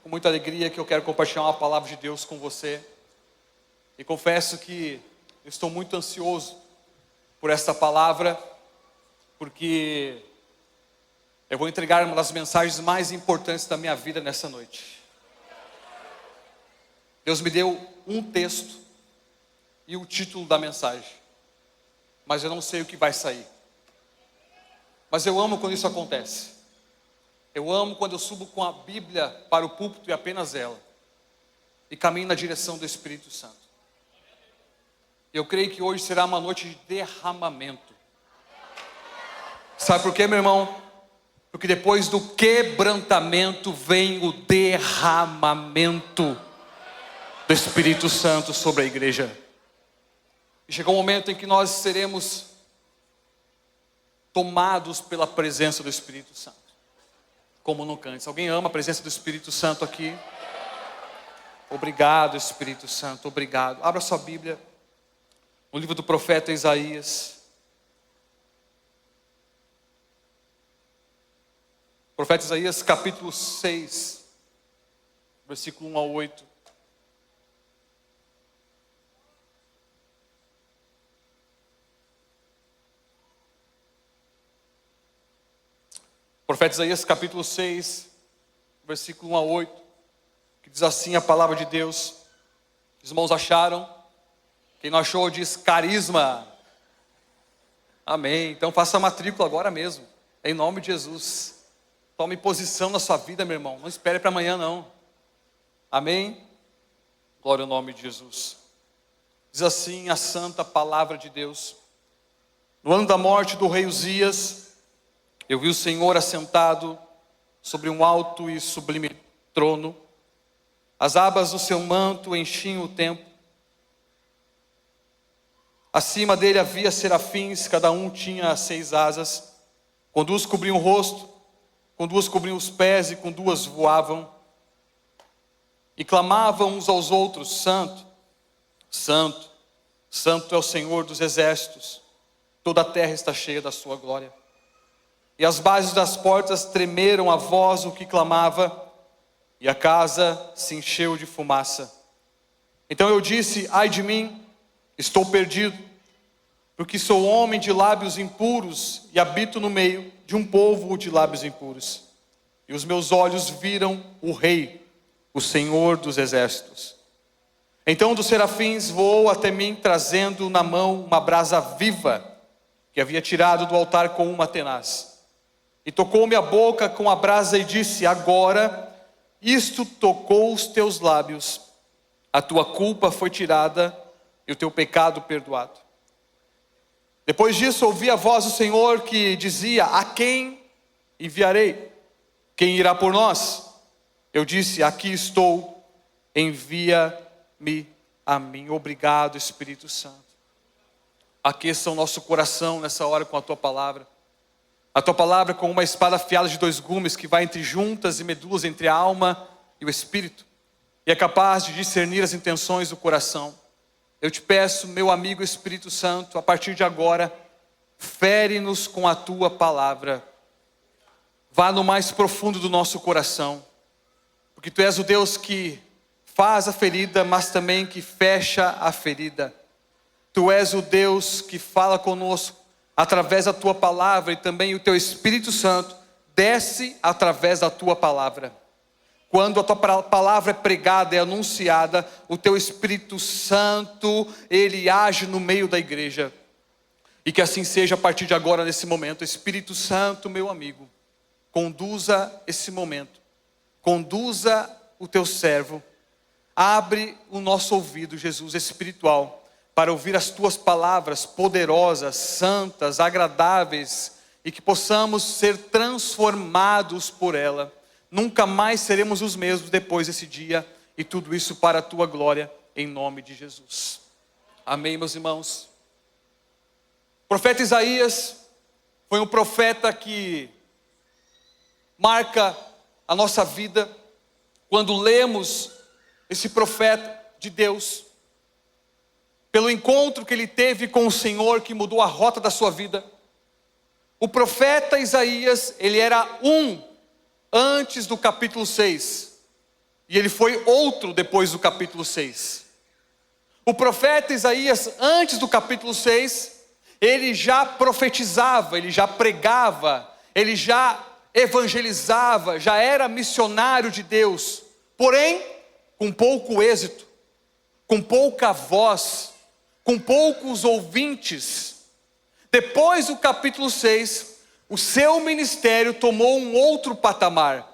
com muita alegria que eu quero compartilhar uma palavra de Deus com você. E confesso que eu estou muito ansioso por esta palavra, porque eu vou entregar uma das mensagens mais importantes da minha vida nessa noite. Deus me deu um texto e o título da mensagem, mas eu não sei o que vai sair. Mas eu amo quando isso acontece. Eu amo quando eu subo com a Bíblia para o púlpito e apenas ela, e caminho na direção do Espírito Santo. Eu creio que hoje será uma noite de derramamento. Sabe por quê, meu irmão? Porque depois do quebrantamento vem o derramamento do Espírito Santo sobre a igreja. E chegou um momento em que nós seremos tomados pela presença do Espírito Santo, como nunca antes. Alguém ama a presença do Espírito Santo aqui? Obrigado, Espírito Santo, obrigado. Abra sua Bíblia no livro do profeta Isaías. Profeta Isaías, capítulo 6, versículo 1 a 8. Profeta Isaías, capítulo 6, versículo 1 a 8, que diz assim a palavra de Deus. Os irmãos acharam? Quem não achou diz carisma. Amém. Então faça a matrícula agora mesmo, em nome de Jesus. Tome posição na sua vida, meu irmão. Não espere para amanhã, não. Amém? Glória ao nome de Jesus. Diz assim a santa palavra de Deus. No ano da morte do rei Uzias, eu vi o Senhor assentado sobre um alto e sublime trono. As abas do seu manto enchiam o templo. Acima dele havia serafins, cada um tinha 6 asas. Com 2 cobriam o rosto, com 2 cobriam os pés e com 2 voavam. E clamavam uns aos outros: Santo, Santo, Santo é o Senhor dos exércitos. Toda a terra está cheia da sua glória. E as bases das portas tremeram à voz o que clamava, e a casa se encheu de fumaça. Então eu disse: ai de mim, estou perdido, porque sou homem de lábios impuros e habito no meio de um povo de lábios impuros. E os meus olhos viram o Rei, o Senhor dos exércitos. Então um dos serafins voou até mim, trazendo na mão uma brasa viva, que havia tirado do altar com uma tenaz. E tocou-me a boca com a brasa e disse: agora isto tocou os teus lábios, a tua culpa foi tirada e o teu pecado perdoado. Depois disso ouvi a voz do Senhor que dizia: a quem enviarei? Quem irá por nós? Eu disse: aqui estou, envia-me a mim. Obrigado, Espírito Santo. Aqueça o nosso coração nessa hora com a tua palavra. A tua palavra como uma espada afiada de 2 gumes, que vai entre juntas e medulas, entre a alma e o espírito, e é capaz de discernir as intenções do coração. Eu te peço, meu amigo Espírito Santo, a partir de agora, fere-nos com a tua palavra. Vá no mais profundo do nosso coração, porque tu és o Deus que faz a ferida, mas também que fecha a ferida. Tu és o Deus que fala conosco através da tua palavra, e também o teu Espírito Santo desce através da tua palavra. Quando a tua palavra é pregada, é anunciada, o teu Espírito Santo, ele age no meio da igreja. E que assim seja a partir de agora, nesse momento. Espírito Santo, meu amigo, conduza esse momento, conduza o teu servo, abre o nosso ouvido, Jesus, espiritual, para ouvir as tuas palavras poderosas, santas, agradáveis, e que possamos ser transformados por ela. Nunca mais seremos os mesmos depois desse dia, e tudo isso para a tua glória, em nome de Jesus. Amém, meus irmãos. O profeta Isaías foi um profeta que marca a nossa vida. Quando lemos esse profeta de Deus, pelo encontro que ele teve com o Senhor, que mudou a rota da sua vida. O profeta Isaías, ele era antes do capítulo 6. E ele foi outro depois do capítulo 6. O profeta Isaías, antes do capítulo 6, ele já profetizava, ele já pregava, ele já evangelizava, já era missionário de Deus. Porém, com pouco êxito, com pouca voz, com poucos ouvintes. Depois do capítulo 6, o seu ministério tomou um outro patamar.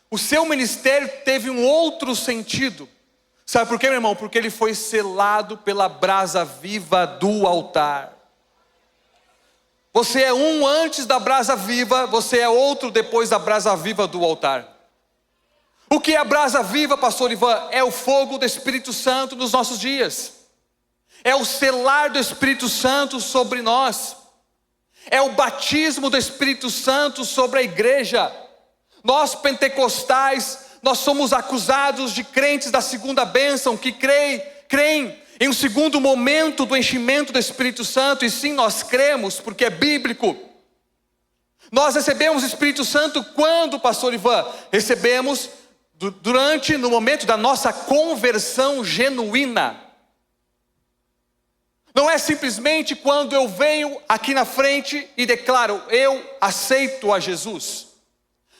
O seu ministério teve um outro sentido. Sabe por quê, meu irmão? Porque ele foi selado pela brasa viva do altar. Você é um antes da brasa viva, você é outro depois da brasa viva do altar. O que é a brasa viva, pastor Ivan? É o fogo do Espírito Santo nos nossos dias. É o selar do Espírito Santo sobre nós. É o batismo do Espírito Santo sobre a igreja. Nós pentecostais, nós somos acusados de crentes da segunda bênção, que creem em um segundo momento do enchimento do Espírito Santo. E sim, nós cremos, porque é bíblico. Nós recebemos o Espírito Santo quando, pastor Ivan? Recebemos no momento da nossa conversão genuína. Não é simplesmente quando eu venho aqui na frente e declaro, eu aceito a Jesus.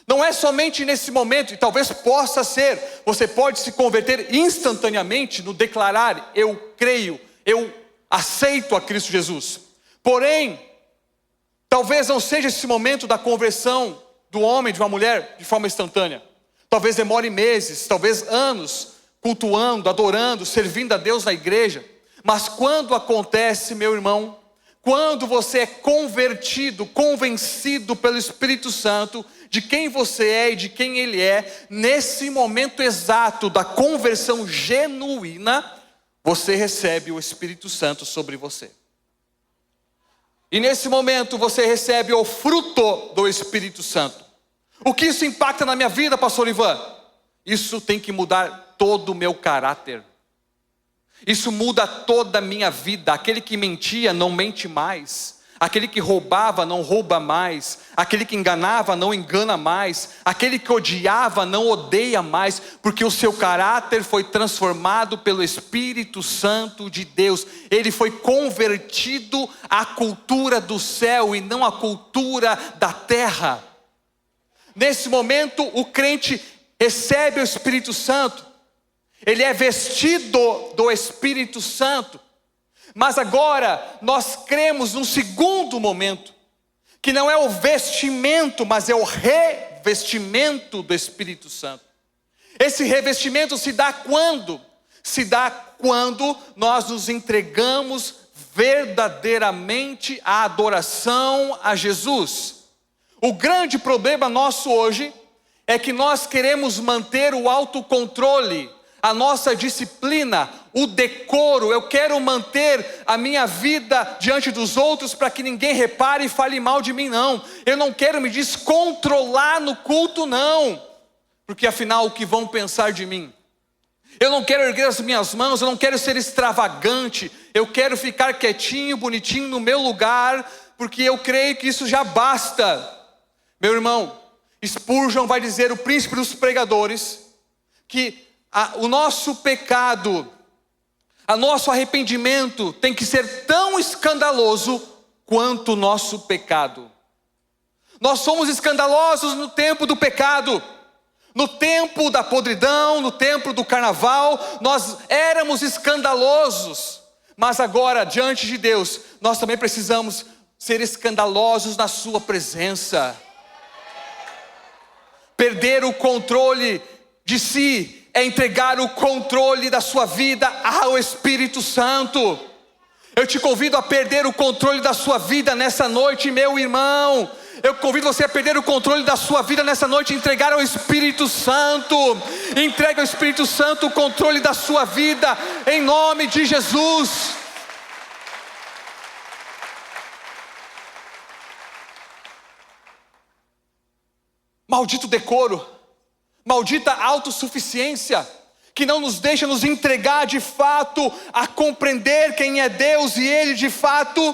Não é somente nesse momento, e talvez possa ser, você pode se converter instantaneamente no declarar, eu creio, eu aceito a Cristo Jesus. Porém, talvez não seja esse momento da conversão do homem, de uma mulher, de forma instantânea. Talvez demore meses, talvez anos, cultuando, adorando, servindo a Deus na igreja. Mas quando acontece, meu irmão, quando você é convertido, convencido pelo Espírito Santo de quem você é e de quem Ele é, nesse momento exato da conversão genuína, você recebe o Espírito Santo sobre você. E nesse momento você recebe o fruto do Espírito Santo. O que isso impacta na minha vida, pastor Ivan? Isso tem que mudar todo o meu caráter. Isso muda toda a minha vida. Aquele que mentia não mente mais. Aquele que roubava não rouba mais. Aquele que enganava não engana mais. Aquele que odiava não odeia mais. Porque o seu caráter foi transformado pelo Espírito Santo de Deus. Ele foi convertido à cultura do céu e não à cultura da terra. Nesse momento o crente recebe o Espírito Santo. Ele é vestido do Espírito Santo. Mas agora nós cremos num segundo momento, que não é o vestimento, mas é o revestimento do Espírito Santo. Esse revestimento se dá quando? Se dá quando nós nos entregamos verdadeiramente à adoração a Jesus. O grande problema nosso hoje é que nós queremos manter o autocontrole, a nossa disciplina, o decoro. Eu quero manter a minha vida diante dos outros para que ninguém repare e fale mal de mim, não. Eu não quero me descontrolar no culto, não. Porque afinal, o que vão pensar de mim? Eu não quero erguer as minhas mãos, eu não quero ser extravagante. Eu quero ficar quietinho, bonitinho no meu lugar, porque eu creio que isso já basta. Meu irmão, Spurgeon vai dizer, o príncipe dos pregadores, que o nosso pecado, o nosso arrependimento tem que ser tão escandaloso quanto o nosso pecado. Nós somos escandalosos no tempo do pecado, no tempo da podridão, no tempo do carnaval, nós éramos escandalosos. Mas agora, diante de Deus, nós também precisamos ser escandalosos na sua presença. Perder o controle de si é entregar o controle da sua vida ao Espírito Santo. Eu te convido a perder o controle da sua vida nessa noite, meu irmão. Eu convido você a perder o controle da sua vida nessa noite e entregar ao Espírito Santo. Entregue ao Espírito Santo o controle da sua vida, em nome de Jesus. Maldito decoro, maldita autossuficiência, que não nos deixa nos entregar de fato a compreender quem é Deus e Ele de fato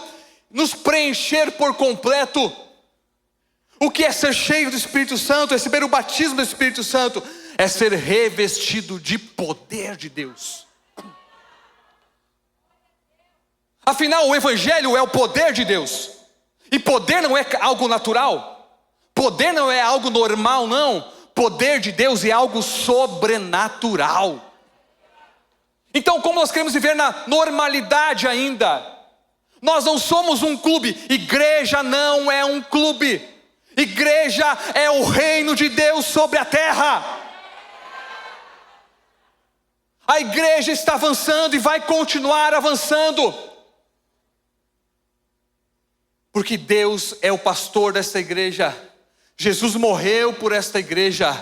nos preencher por completo. O que é ser cheio do Espírito Santo, receber o batismo do Espírito Santo? é ser revestido de poder de Deus. Afinal, o Evangelho é o poder de Deus. E poder não é algo natural. Poder não é algo normal, não. Poder de Deus é algo sobrenatural. Então, como nós queremos viver na normalidade ainda? Nós não somos um clube. Igreja não é um clube. Igreja é o reino de Deus sobre a terra. A igreja está avançando e vai continuar avançando. Porque Deus é o pastor desta igreja. Jesus morreu por esta igreja.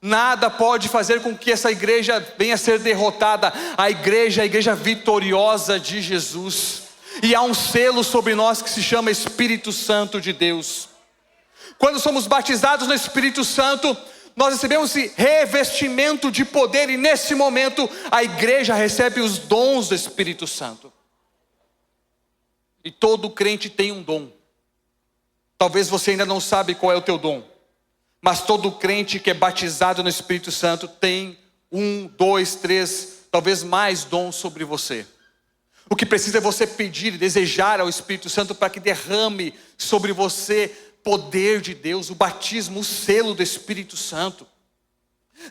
Nada pode fazer com que essa igreja venha a ser derrotada. A igreja é a igreja vitoriosa de Jesus. E há um selo sobre nós que se chama Espírito Santo de Deus. Quando somos batizados no Espírito Santo, nós recebemos esse revestimento de poder. E nesse momento a igreja recebe os dons do Espírito Santo. E todo crente tem um dom. Talvez você ainda não sabe qual é o teu dom. Mas todo crente que é batizado no Espírito Santo tem 1, 2, 3, talvez mais dons sobre você. O que precisa é você pedir e desejar ao Espírito Santo para que derrame sobre você poder de Deus, o batismo, o selo do Espírito Santo.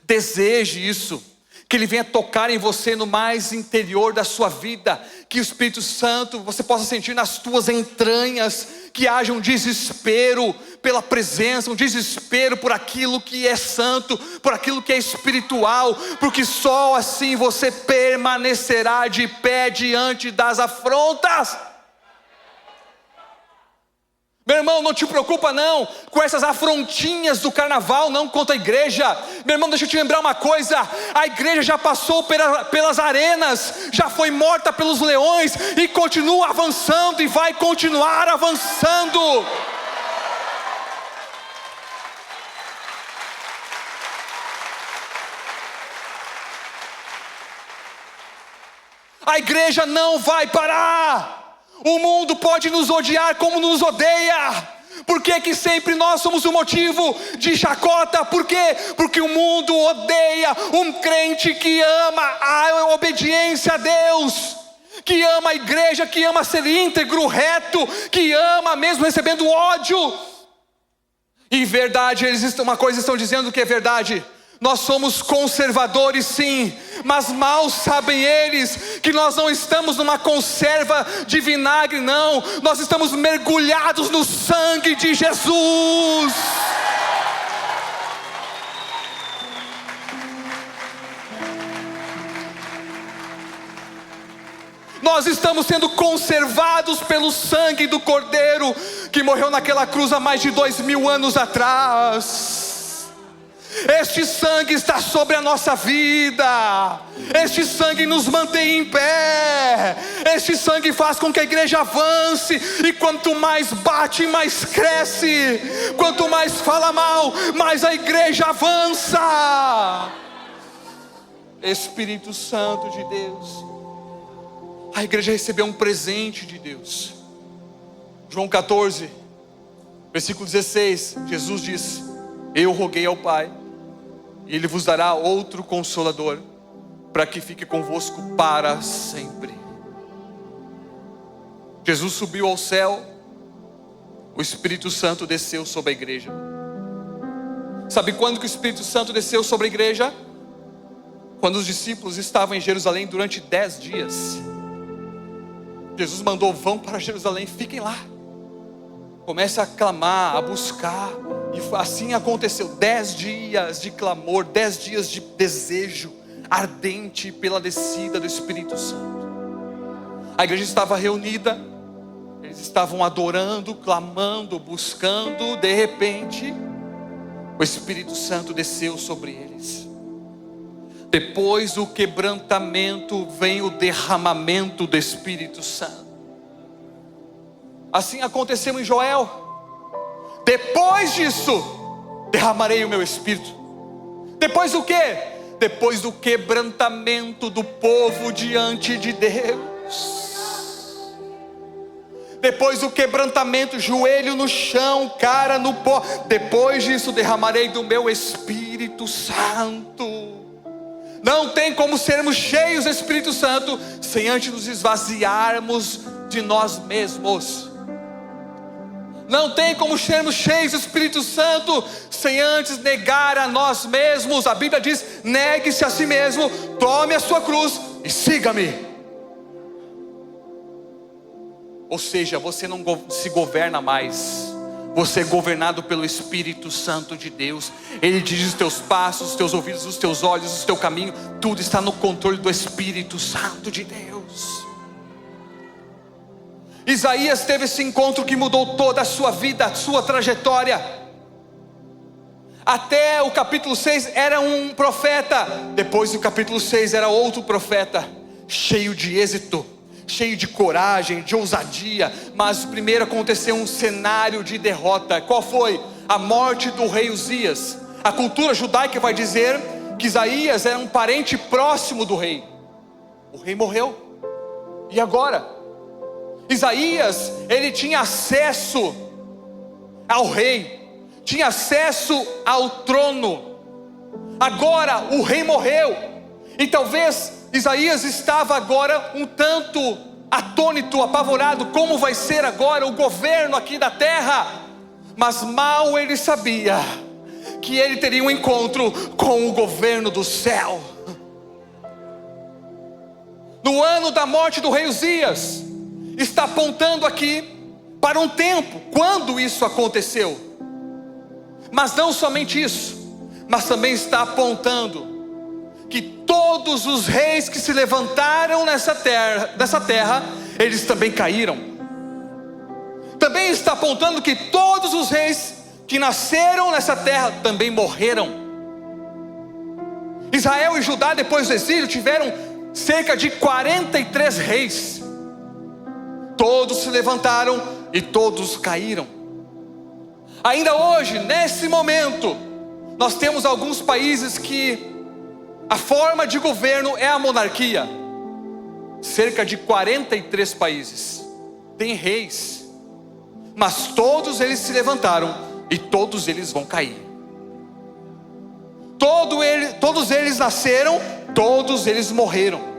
Deseje isso, que Ele venha tocar em você no mais interior da sua vida, que o Espírito Santo você possa sentir nas tuas entranhas, que haja um desespero pela presença, um desespero por aquilo que é santo, por aquilo que é espiritual, porque só assim você permanecerá de pé diante das afrontas. Meu irmão, não te preocupa não com essas afrontinhas do carnaval, não contra a igreja. Meu irmão, deixa eu te lembrar uma coisa. A igreja já passou pelas arenas, já foi morta pelos leões e continua avançando e vai continuar avançando. A igreja não vai parar. O mundo pode nos odiar como nos odeia. Por que que sempre nós somos o motivo de chacota? Por quê? Porque o mundo odeia um crente que ama a obediência a Deus, que ama a igreja, que ama ser íntegro, reto, que ama mesmo recebendo ódio. E verdade, uma coisa estão dizendo que é verdade. Nós somos conservadores sim, mas mal sabem eles que nós não estamos numa conserva de vinagre, não. Nós estamos mergulhados no sangue de Jesus. Nós estamos sendo conservados pelo sangue do Cordeiro que morreu naquela cruz há mais de 2000 anos atrás. Este sangue está sobre a nossa vida. Este sangue nos mantém em pé. Este sangue faz com que a igreja avance. E quanto mais bate, mais cresce. Quanto mais fala mal, mais a igreja avança. Espírito Santo de Deus. A igreja recebeu um presente de Deus. João 14, versículo 16. Jesus diz: eu roguei ao Pai, e Ele vos dará outro Consolador, para que fique convosco para sempre. Jesus subiu ao céu, o Espírito Santo desceu sobre a igreja. Sabe quando que o Espírito Santo desceu sobre a igreja? Quando os discípulos estavam em Jerusalém durante 10 dias. Jesus mandou: vão para Jerusalém, fiquem lá. Comece a clamar, a buscar. E assim aconteceu. 10 dias de clamor, 10 dias de desejo ardente pela descida do Espírito Santo. A igreja estava reunida, eles estavam adorando, clamando, buscando. De repente, o Espírito Santo desceu sobre eles. Depois do quebrantamento vem o derramamento do Espírito Santo. Assim aconteceu em Joel. Depois disso, derramarei o meu Espírito. Depois do quê? Depois do quebrantamento do povo diante de Deus. Depois do quebrantamento, joelho no chão, cara no pó. Depois disso derramarei do meu Espírito Santo. Não tem como sermos cheios do Espírito Santo sem antes nos esvaziarmos de nós mesmos. Não tem como sermos cheios do Espírito Santo sem antes negar a nós mesmos. A Bíblia diz: negue-se a si mesmo, tome a sua cruz e siga-me. Ou seja, você não se governa mais, você é governado pelo Espírito Santo de Deus. Ele dirige os teus passos, os teus ouvidos, os teus olhos, o teu caminho. Tudo está no controle do Espírito Santo de Deus. Isaías teve esse encontro que mudou toda a sua vida, a sua trajetória. Até o capítulo 6 era um profeta, depois do capítulo 6 era outro profeta, cheio de êxito, cheio de coragem, de ousadia. Mas primeiro aconteceu um cenário de derrota. Qual foi? A morte do rei Uzias. A cultura judaica vai dizer que Isaías era um parente próximo do rei. O rei morreu. E agora? Isaías, ele tinha acesso ao rei, tinha acesso ao trono. Agora o rei morreu. E talvez Isaías estava agora um tanto atônito, apavorado. Como vai ser agora o governo aqui da terra? Mas mal ele sabia que ele teria um encontro com o governo do céu. No ano da morte do rei Uzias, está apontando aqui para um tempo quando isso aconteceu. Mas não somente isso, mas também está apontando que todos os reis que se levantaram nessa terra, eles também caíram. Também está apontando que todos os reis que nasceram nessa terra também morreram. Israel e Judá, depois do exílio, tiveram cerca de 43 reis. Todos se levantaram e todos caíram. Ainda hoje, nesse momento, nós temos alguns países que a forma de governo é a monarquia. Cerca de 43 países tem reis, mas todos eles se levantaram e todos eles vão cair. Todos eles nasceram, todos eles morreram.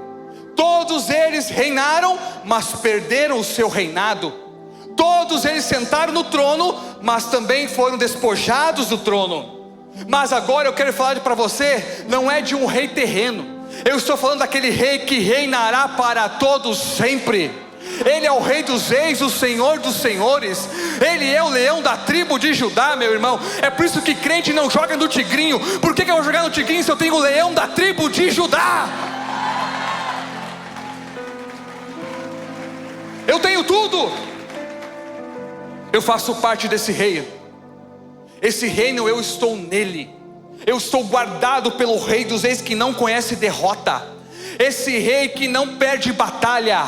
Todos eles reinaram, mas perderam o seu reinado. Todos eles sentaram no trono, mas também foram despojados do trono. Mas agora eu quero falar para você, não é de um rei terreno. Eu estou falando daquele rei que reinará para todos sempre. Ele é o rei dos reis, o senhor dos senhores. Ele é o leão da tribo de Judá, meu irmão. É por isso que crente não joga no tigrinho. Por que eu vou jogar no tigrinho se eu tenho o leão da tribo de Judá? Eu tenho tudo. Eu faço parte desse rei. Esse reino, eu estou nele. Eu estou guardado pelo rei dos reis, que não conhece derrota. Esse rei que não perde batalha.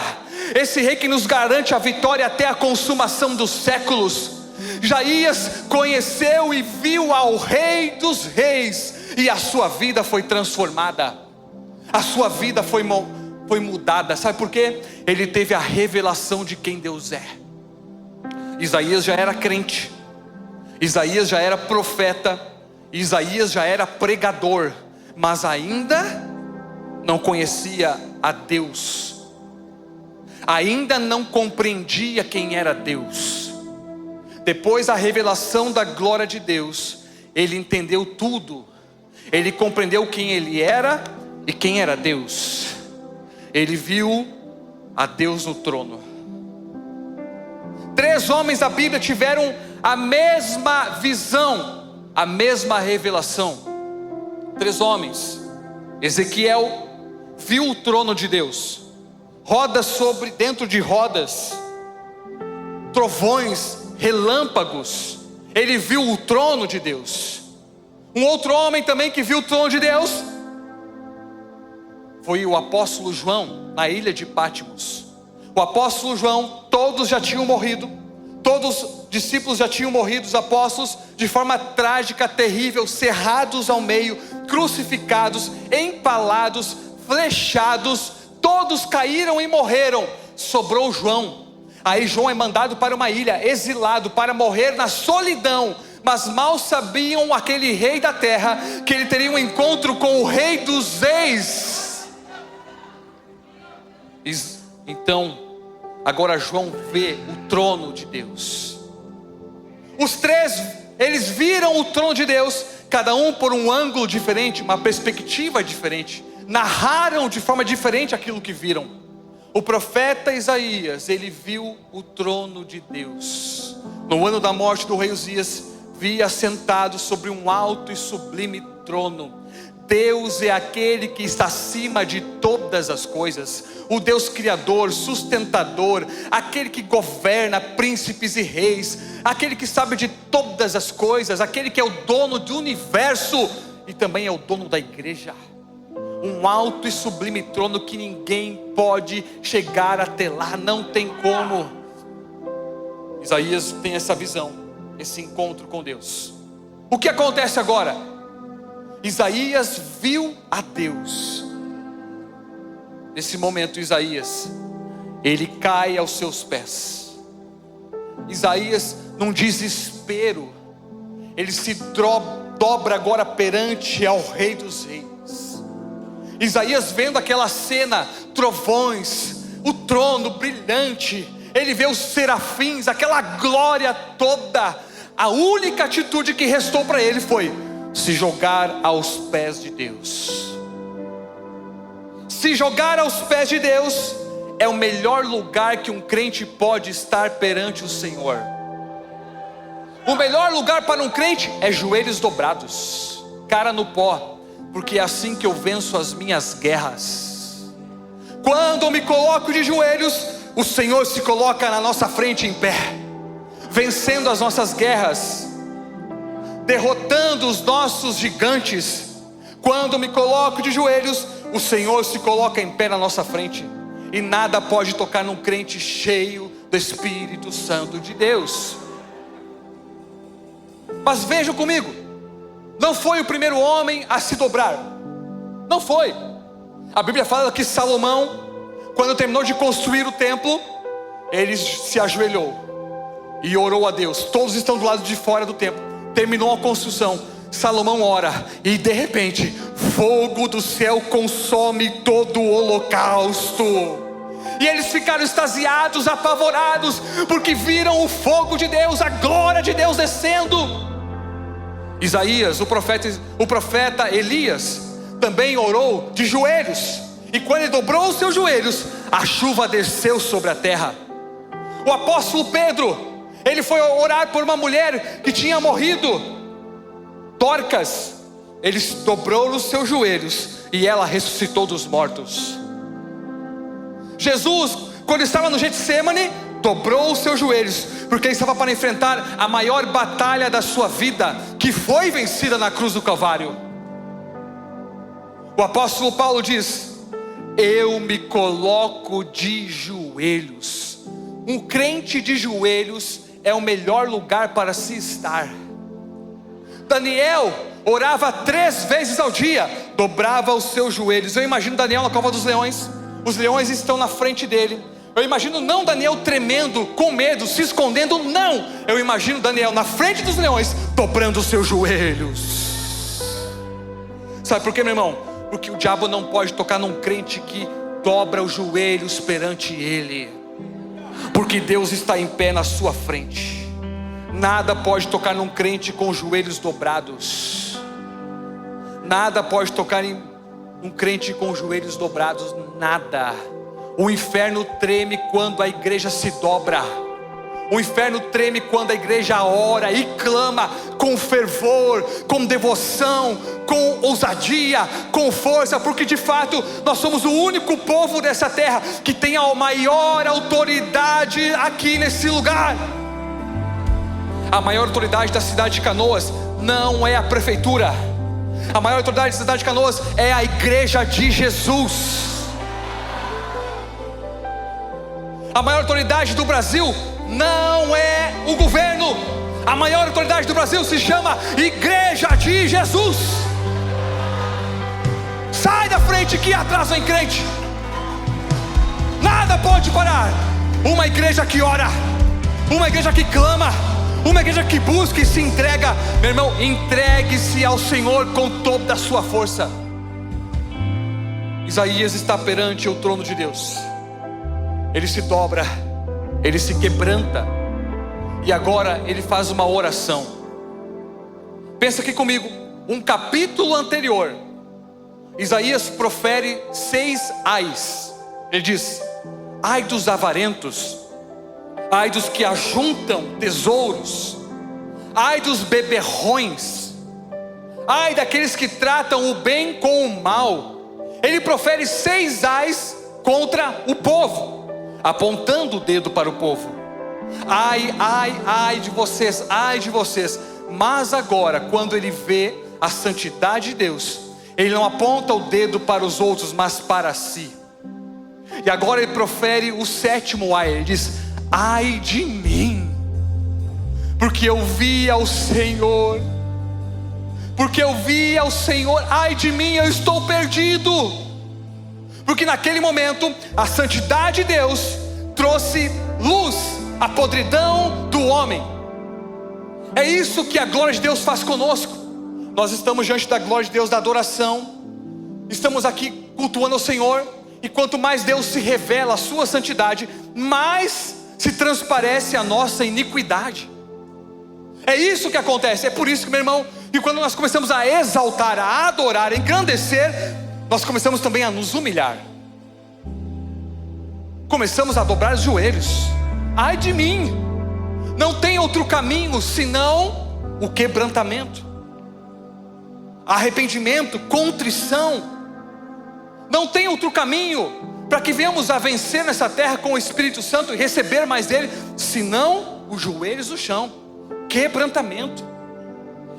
Esse rei que nos garante a vitória até a consumação dos séculos. Isaías conheceu e viu ao rei dos reis, e a sua vida foi transformada. A sua vida foi mudada. Sabe por quê? Ele teve a revelação de quem Deus é. Isaías já era crente, Isaías já era profeta, Isaías já era pregador, mas ainda não conhecia a Deus, ainda não compreendia quem era Deus. Depois da revelação da glória de Deus, ele entendeu tudo. Ele compreendeu quem ele era e quem era Deus. Ele viu a Deus no trono. 3 homens da Bíblia tiveram a mesma visão, a mesma revelação. 3 homens. Ezequiel viu o trono de Deus, rodas dentro de rodas, trovões, relâmpagos. Ele viu o trono de Deus. Um outro homem também que viu o trono de Deus foi o apóstolo João, na ilha de Patmos. O apóstolo João, todos já tinham morrido, todos os discípulos já tinham morrido, os apóstolos, de forma trágica, terrível, cerrados ao meio, crucificados, empalados, flechados, todos caíram e morreram. Sobrou João. Aí João é mandado para uma ilha, exilado, para morrer na solidão. Mas mal sabiam aquele rei da terra que ele teria um encontro com o rei dos reis. Então, agora João vê o trono de Deus. Os três, eles viram o trono de Deus, cada um por um ângulo diferente, uma perspectiva diferente. Narraram de forma diferente aquilo que viram. O profeta Isaías, ele viu o trono de Deus. No ano da morte do rei Uzias, via sentado sobre um alto e sublime trono. Deus é aquele que está acima de todas as coisas, o Deus criador, sustentador, aquele que governa príncipes e reis, aquele que sabe de todas as coisas, aquele que é o dono do universo e também é o dono da igreja. Um alto e sublime trono que ninguém pode chegar até lá, não tem como. Isaías tem essa visão, esse encontro com Deus. O que acontece agora? Isaías viu a Deus. Nesse momento Isaías, ele cai aos seus pés. Isaías, num desespero, ele se dobra agora perante ao rei dos reis. Isaías vendo aquela cena, trovões, o trono brilhante, ele vê os serafins, aquela glória toda. A única atitude que restou para ele foi se jogar aos pés de Deus. Se jogar aos pés de Deus é o melhor lugar que um crente pode estar perante o Senhor. O melhor lugar para um crente é joelhos dobrados, cara no pó, porque é assim que eu venço as minhas guerras. Quando eu me coloco de joelhos, o Senhor se coloca na nossa frente em pé, vencendo as nossas guerras, derrotando os nossos gigantes. Quando me coloco de joelhos, o Senhor se coloca em pé na nossa frente, e nada pode tocar num crente cheio do Espírito Santo de Deus. Mas vejam comigo, não foi o primeiro homem a se dobrar, não foi. A Bíblia fala que Salomão, quando terminou de construir o templo, ele se ajoelhou e orou a Deus. Todos estão do lado de fora do templo. Terminou a construção, Salomão ora, e de repente, fogo do céu consome todo o holocausto. E eles ficaram extasiados, apavorados, porque viram o fogo de Deus, a glória de Deus descendo. Isaías, o profeta Elias, também orou de joelhos, e quando ele dobrou os seus joelhos, a chuva desceu sobre a terra. O apóstolo Pedro, ele foi orar por uma mulher que tinha morrido, Dorcas. Ele dobrou os seus joelhos e ela ressuscitou dos mortos. Jesus, quando estava no Getsemane, dobrou os seus joelhos, porque ele estava para enfrentar a maior batalha da sua vida, que foi vencida na cruz do Calvário. O apóstolo Paulo diz: eu me coloco de joelhos. Um crente de joelhos é o melhor lugar para se estar. Daniel orava 3 vezes ao dia, dobrava os seus joelhos. Eu imagino Daniel na cova dos leões, os leões estão na frente dele. Eu imagino não Daniel tremendo, com medo, se escondendo, não. Eu imagino Daniel na frente dos leões, dobrando os seus joelhos. Sabe por quê, meu irmão? Porque o diabo não pode tocar num crente que dobra os joelhos perante ele, porque Deus está em pé na sua frente. Nada pode tocar num crente com os joelhos dobrados. Nada pode tocar em um crente com os joelhos dobrados, nada. O inferno treme quando a igreja se dobra. O inferno treme quando a igreja ora e clama com fervor, com devoção, com ousadia, com força, porque de fato nós somos o único povo dessa terra que tem a maior autoridade aqui nesse lugar. A maior autoridade da cidade de Canoas não é a prefeitura. A maior autoridade da cidade de Canoas é a igreja de Jesus. A maior autoridade do Brasil não é o governo. A maior autoridade do Brasil se chama Igreja de Jesus. Sai da frente que atrás vem crente. Nada pode parar. uma igreja que ora, uma igreja que clama, uma igreja que busca e se entrega. Meu irmão, entregue-se ao Senhor com toda a sua força. Isaías está perante o trono de Deus. Ele se dobra, ele se quebranta, e agora ele faz uma oração. Pensa aqui comigo, um capítulo anterior, Isaías profere 6 ais. Ele diz: ai dos avarentos, ai dos que ajuntam tesouros, ai dos beberrões, ai daqueles que tratam o bem com o mal. Ele profere 6 ais contra o povo, apontando o dedo para o povo. Ai, ai, ai de vocês, ai de vocês. Mas agora, quando ele vê a santidade de Deus, ele não aponta o dedo para os outros, mas para si. E agora ele profere o 7º ai. Ele diz: ai de mim, porque eu vi ao Senhor, porque eu vi ao Senhor. Ai de mim, eu estou perdido. Porque naquele momento a santidade de Deus trouxe luz à podridão do homem. É isso que a glória de Deus faz conosco. Nós estamos diante da glória de Deus, da adoração, estamos aqui cultuando ao Senhor, e quanto mais Deus se revela a sua santidade, mais se transparece a nossa iniquidade. É isso que acontece. É por isso que, meu irmão, que quando nós começamos a exaltar, a adorar, a engrandecer, nós começamos também a nos humilhar. Começamos a dobrar os joelhos. Ai de mim, não tem outro caminho senão o quebrantamento, arrependimento, contrição. Não tem outro caminho para que venhamos a vencer nessa terra com o Espírito Santo e receber mais dele, senão os joelhos no chão, quebrantamento.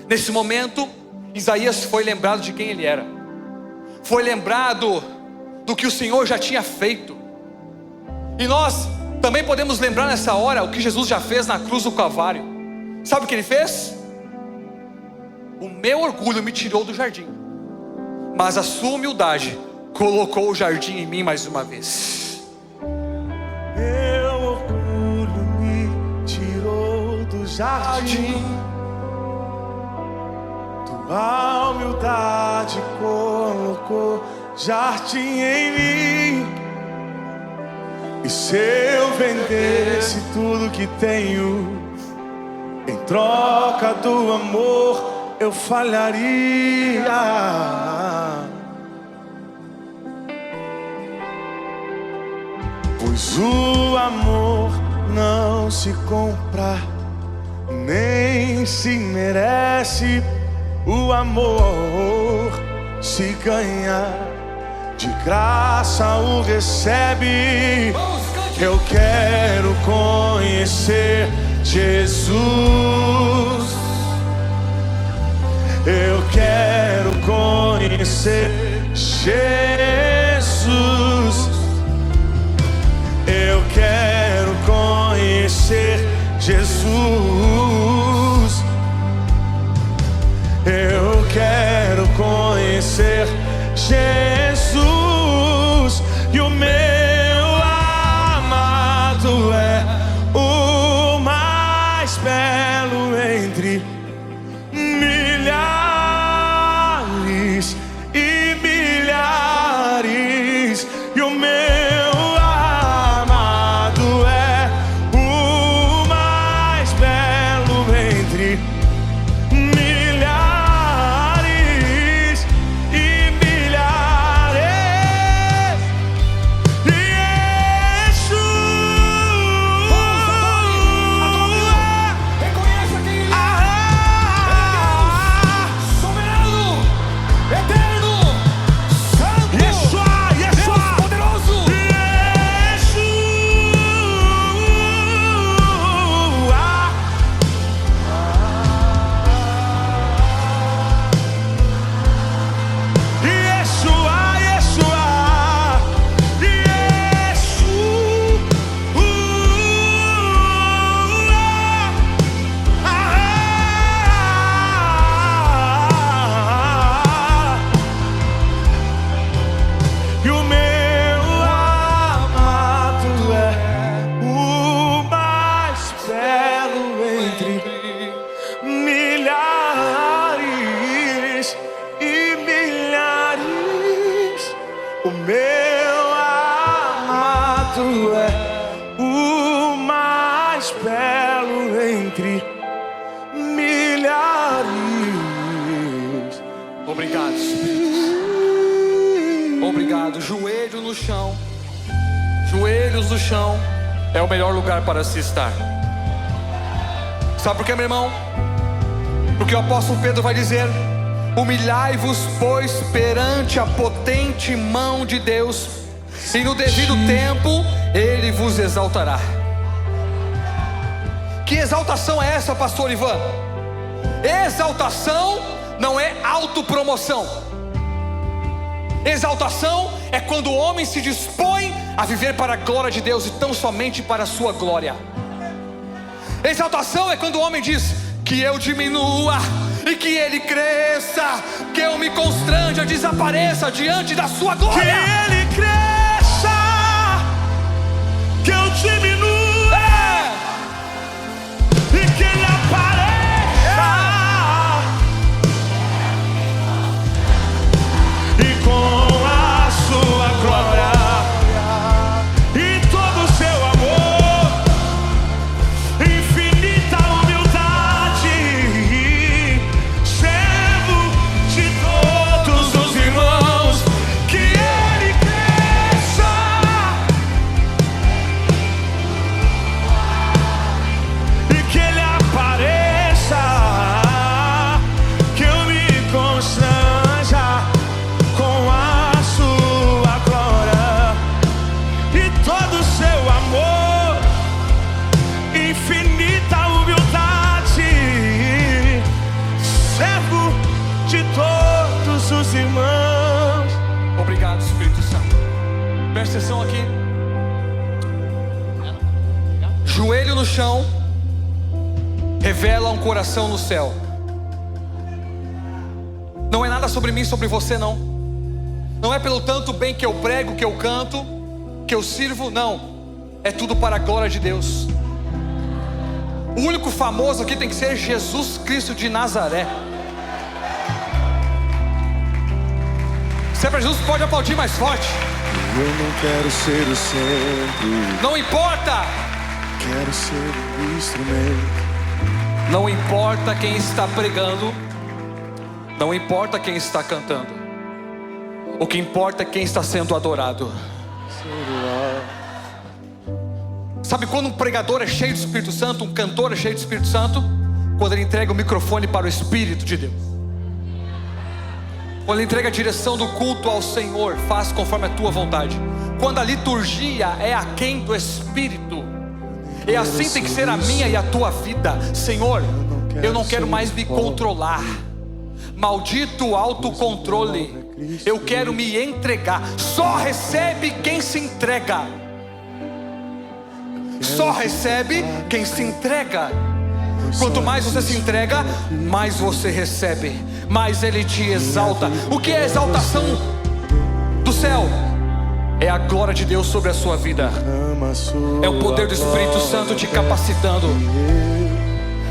Nesse momento, Isaías foi lembrado de quem ele era, foi lembrado do que o Senhor já tinha feito. E nós também podemos lembrar nessa hora o que Jesus já fez na cruz do Calvário. Sabe o que ele fez? O meu orgulho me tirou do jardim, mas a sua humildade colocou o jardim em mim mais uma vez. Meu orgulho me tirou do jardim, tua humildade colocou jardim em mim. E se eu vendesse tudo que tenho em troca do amor, eu falharia. Pois o amor não se compra, nem se merece. O amor se ganha, de graça o recebe. Eu quero conhecer Jesus, eu quero conhecer Jesus, eu quero conhecer Jesus, eu quero conhecer Jesus. E o meu amado é o mais belo entre milhares e milhares. O meu amado é o mais belo entre milhares. Obrigado, Espírito. Obrigado. Joelho no chão. Joelhos no chão é o melhor lugar para se estar. Sabe por quê, meu irmão? Porque o apóstolo Pedro vai dizer: humilhai-vos, pois, perante a potente mão de Deus, e no devido tempo Ele vos exaltará. Que exaltação é essa, pastor Ivan? Exaltação não é autopromoção. Exaltação é quando o homem se dispõe a viver para a glória de Deus e tão somente para a sua glória. Exaltação é quando o homem diz: que eu diminua e que Ele cresça, que eu me constranja, desapareça diante da sua glória. Que Ele cresça, que eu diminua, e que Ele apareça, e com a sua glória e todo o seu amor, infinita humildade, servo de todos os irmãos. Que Ele cresça, e que Ele apareça, que eu me constranja com a sua glória e todo o seu amor, infinita humildade, servo de todos os irmãos. Obrigado, Espírito Santo. Presta atenção aqui. Joelho no chão revela um coração no céu. Não é nada sobre mim, sobre você, não. Não é pelo tanto bem que eu prego, que eu canto, que eu sirvo, não. É tudo para a glória de Deus. O único famoso aqui tem que ser Jesus Cristo de Nazaré. Se é para Jesus, pode aplaudir mais forte. Eu não quero ser o centro, Não importa. quero ser o instrumento. Não importa quem está pregando, não importa quem está cantando, o que importa é quem está sendo adorado. Sabe quando um pregador é cheio do Espírito Santo, um cantor é cheio do Espírito Santo? Quando ele entrega o microfone para o Espírito de Deus. Quando ele entrega a direção do culto ao Senhor, faz conforme a tua vontade. Quando a liturgia é aquém do Espírito. E assim tem que ser a minha e a tua vida. Senhor, eu não quero mais me controlar. Maldito o autocontrole. Eu quero me entregar. Só recebe quem se entrega. Só recebe quem se entrega. Quanto mais você se entrega, mais você recebe, mais Ele te exalta. O que é a exaltação do céu? É a glória de Deus sobre a sua vida. É o poder do Espírito Santo te capacitando.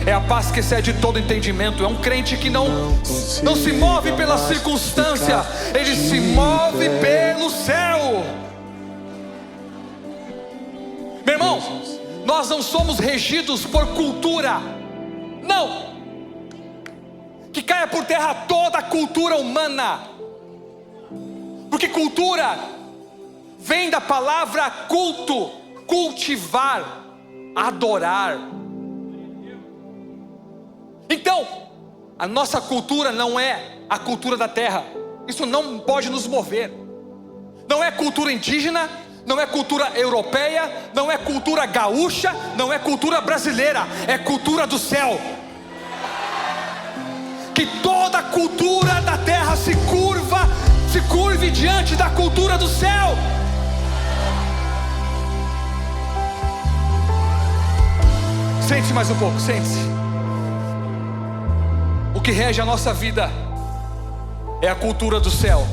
É a paz que excede todo entendimento. É um crente que não se move pela circunstância, ele se move pelo céu. Meu irmão, nós não somos regidos por cultura. Não. Que caia por terra toda a cultura humana. Porque cultura vem da palavra culto, cultivar, adorar. Então, a nossa cultura não é a cultura da terra. Isso não pode nos mover. Não é cultura indígena, não é cultura europeia, não é cultura gaúcha, não é cultura brasileira, é cultura do céu. Que toda a cultura da terra se curve diante da cultura do céu. Sente-se mais um pouco, sente-se. O que rege a nossa vida é a cultura do céu.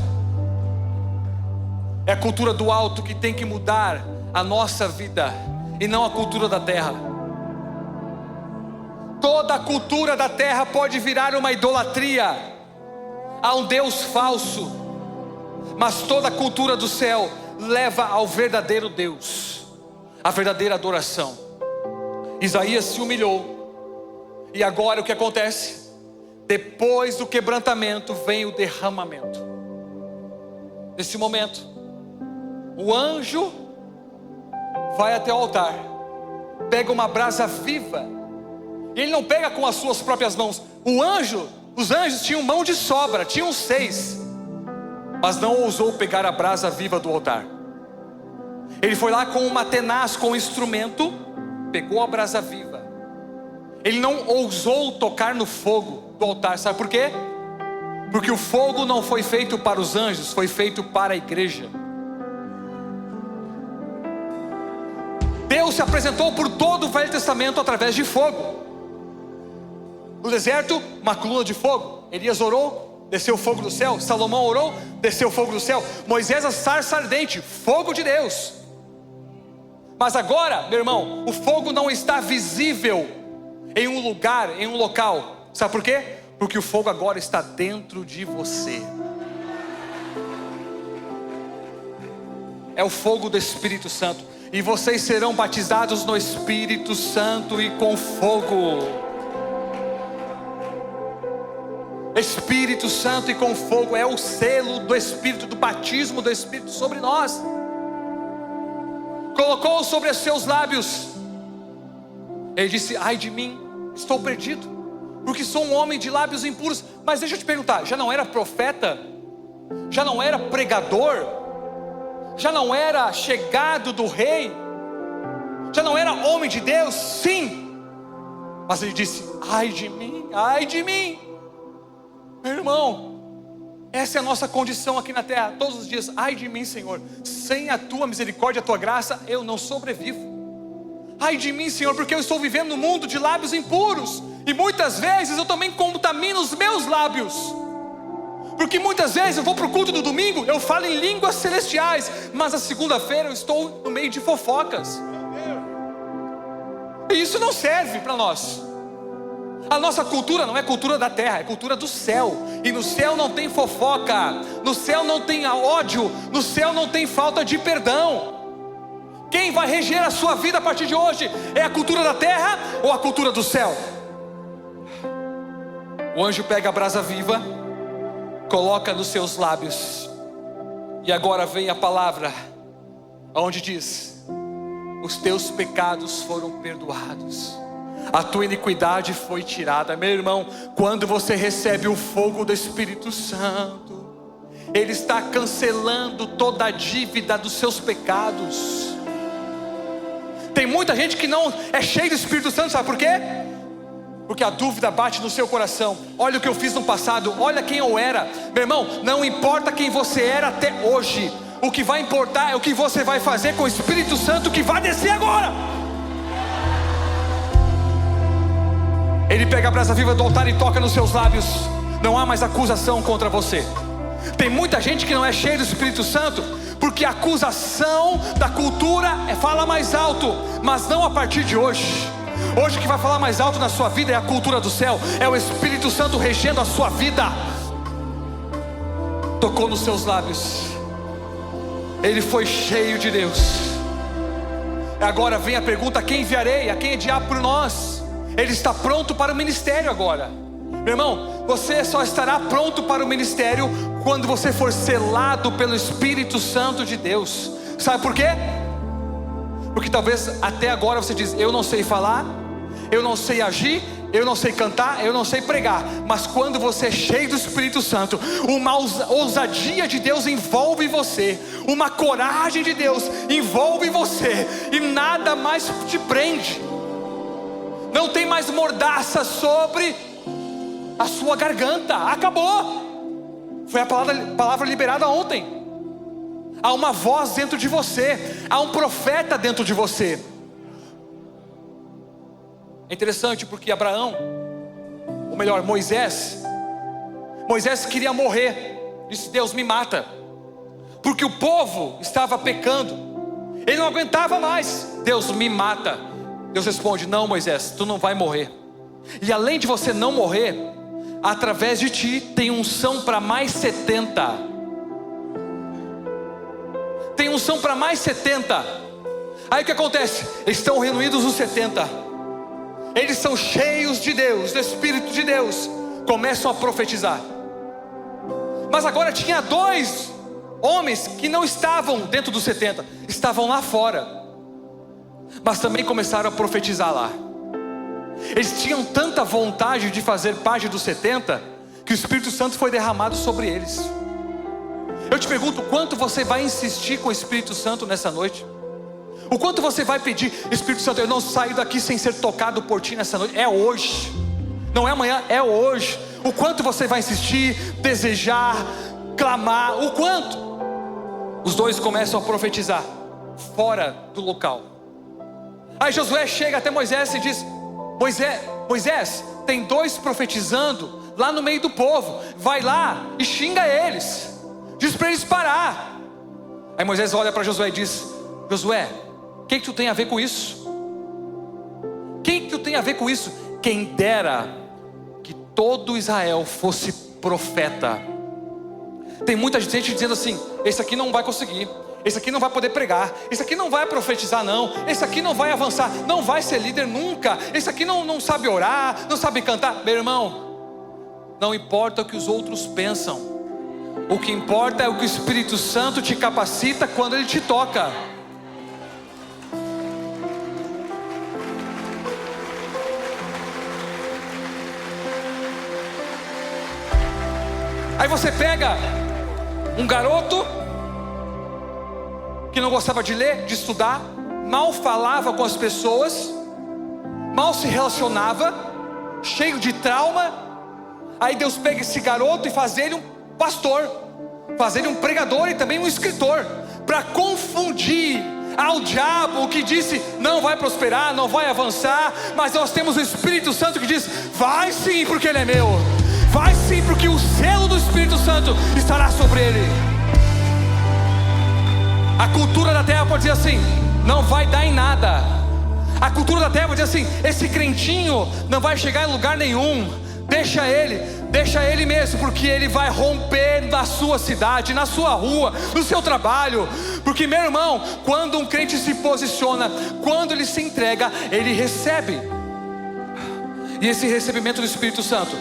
É a cultura do alto que tem que mudar a nossa vida, e não a cultura da terra. Toda a cultura da terra pode virar uma idolatria a um Deus falso, mas toda a cultura do céu leva ao verdadeiro Deus, a verdadeira adoração. Isaías se humilhou, e agora o que acontece? Depois do quebrantamento vem o derramamento. Nesse momento, o anjo vai até o altar, pega uma brasa viva, e ele não pega com as suas próprias mãos. Os anjos tinham mão de sobra, tinham 6, mas não ousou pegar a brasa viva do altar. Ele foi lá com uma tenaz, com um instrumento, pegou a brasa viva. Ele não ousou tocar no fogo do altar, sabe por quê? Porque o fogo não foi feito para os anjos, foi feito para a igreja. Deus se apresentou por todo o Velho Testamento através de fogo. No deserto, uma coluna de fogo. Elias orou, desceu fogo do céu. Salomão orou, desceu fogo do céu. Moisés, a sarça ardente, fogo de Deus. Mas agora, meu irmão, o fogo não está visível em um lugar, em um local. Sabe por quê? Porque o fogo agora está dentro de você. É o fogo do Espírito Santo. E vocês serão batizados no Espírito Santo e com fogo. Espírito Santo e com fogo é o selo do Espírito, do batismo do Espírito sobre nós. Colocou sobre os seus lábios. Ele disse: ai de mim, estou perdido, porque sou um homem de lábios impuros. Mas deixa eu te perguntar, já não era profeta? Já não era pregador? Já não era chegado do rei? Já não era homem de Deus? Sim. Mas ele disse: ai de mim, ai de mim. Meu irmão, essa é a nossa condição aqui na terra, todos os dias. Ai de mim, Senhor, sem a tua misericórdia, a tua graça, eu não sobrevivo. Ai de mim, Senhor, porque eu estou vivendo num mundo de lábios impuros, e muitas vezes eu também contamino os meus lábios, porque muitas vezes eu vou para o culto do domingo, eu falo em línguas celestiais, mas a segunda-feira eu estou no meio de fofocas, e isso não serve para nós. A nossa cultura não é cultura da terra, é cultura do céu. E no céu não tem fofoca, no céu não tem ódio, no céu não tem falta de perdão. Quem vai reger a sua vida a partir de hoje? É a cultura da terra ou a cultura do céu? O anjo pega a brasa viva, coloca nos seus lábios, e agora vem a palavra, onde diz: os teus pecados foram perdoados, a tua iniquidade foi tirada. Meu irmão, quando você recebe o fogo do Espírito Santo, Ele está cancelando toda a dívida dos seus pecados. Tem muita gente que não é cheia do Espírito Santo, sabe por quê? Porque a dúvida bate no seu coração. Olha o que eu fiz no passado, olha quem eu era. Meu irmão, não importa quem você era até hoje, o que vai importar é o que você vai fazer com o Espírito Santo que vai descer agora. Ele pega a brasa viva do altar e toca nos seus lábios. Não há mais acusação contra você. Tem muita gente que não é cheia do Espírito Santo, porque a acusação da cultura fala mais alto. Mas não a partir de hoje. Hoje o que vai falar mais alto na sua vida é a cultura do céu, é o Espírito Santo regendo a sua vida. Tocou nos seus lábios, ele foi cheio de Deus. Agora vem a pergunta: quem enviarei? A quem enviar por nós? Ele está pronto para o ministério agora. Meu irmão, você só estará pronto para o ministério quando você for selado pelo Espírito Santo de Deus. Sabe por quê? Porque talvez até agora você diz: eu não sei falar, eu não sei agir, eu não sei cantar, eu não sei pregar. Mas quando você é cheio do Espírito Santo, uma ousadia de Deus envolve você, uma coragem de Deus envolve você, e nada mais te prende. Não tem mais mordaça sobre a sua garganta. Acabou. Foi a palavra liberada ontem. Há uma voz dentro de você, há um profeta dentro de você. É interessante porque Abraão, ou melhor, Moisés queria morrer. Disse: Deus, me mata, porque o povo estava pecando, ele não aguentava mais. Deus, me mata. Deus responde: não, Moisés, tu não vai morrer. E além de você não morrer, através de ti tem unção para mais 70. unção para mais 70. Aí o que acontece? Eles estão reunidos os 70. Eles são cheios de Deus, do Espírito de Deus. Começam a profetizar. Mas agora tinha 2 homens que não estavam dentro dos 70. Estavam lá fora. Mas também começaram a profetizar lá. Eles tinham tanta vontade de fazer parte dos 70, que o Espírito Santo foi derramado sobre eles. Eu te pergunto, quanto você vai insistir com o Espírito Santo nessa noite? O quanto você vai pedir: Espírito Santo, eu não saio daqui sem ser tocado por ti nessa noite. É hoje, não é amanhã, é hoje. O quanto você vai insistir, desejar, clamar, o quanto? Os 2 começam a profetizar fora do local. Aí Josué chega até Moisés e diz: Moisés, tem 2 profetizando lá no meio do povo. Vai lá e xinga eles, diz para eles parar. Aí Moisés olha para Josué e diz: Josué, o que tu tem a ver com isso? O que tu tem a ver com isso? Quem dera que todo Israel fosse profeta. Tem muita gente dizendo assim: esse aqui não vai conseguir, esse aqui não vai poder pregar, esse aqui não vai profetizar não, esse aqui não vai avançar, não vai ser líder nunca, esse aqui não sabe orar, não sabe cantar. Meu irmão, não importa o que os outros pensam, o que importa é o que o Espírito Santo te capacita quando Ele te toca. Aí você pega um garoto que não gostava de ler, de estudar, mal falava com as pessoas, mal se relacionava, cheio de trauma. Aí Deus pega esse garoto e faz ele um pastor, faz ele um pregador e também um escritor, para confundir ao diabo, que disse: não vai prosperar, não vai avançar. Mas nós temos o Espírito Santo que diz: vai sim, porque ele é meu. Vai sim, porque o selo do Espírito Santo estará sobre ele. A cultura da terra pode dizer assim: não vai dar em nada. A cultura da terra pode dizer assim: esse crentinho não vai chegar em lugar nenhum. Deixa ele mesmo, porque ele vai romper na sua cidade, na sua rua, no seu trabalho. Porque, meu irmão, quando um crente se posiciona, quando ele se entrega, ele recebe. E esse recebimento do Espírito Santo,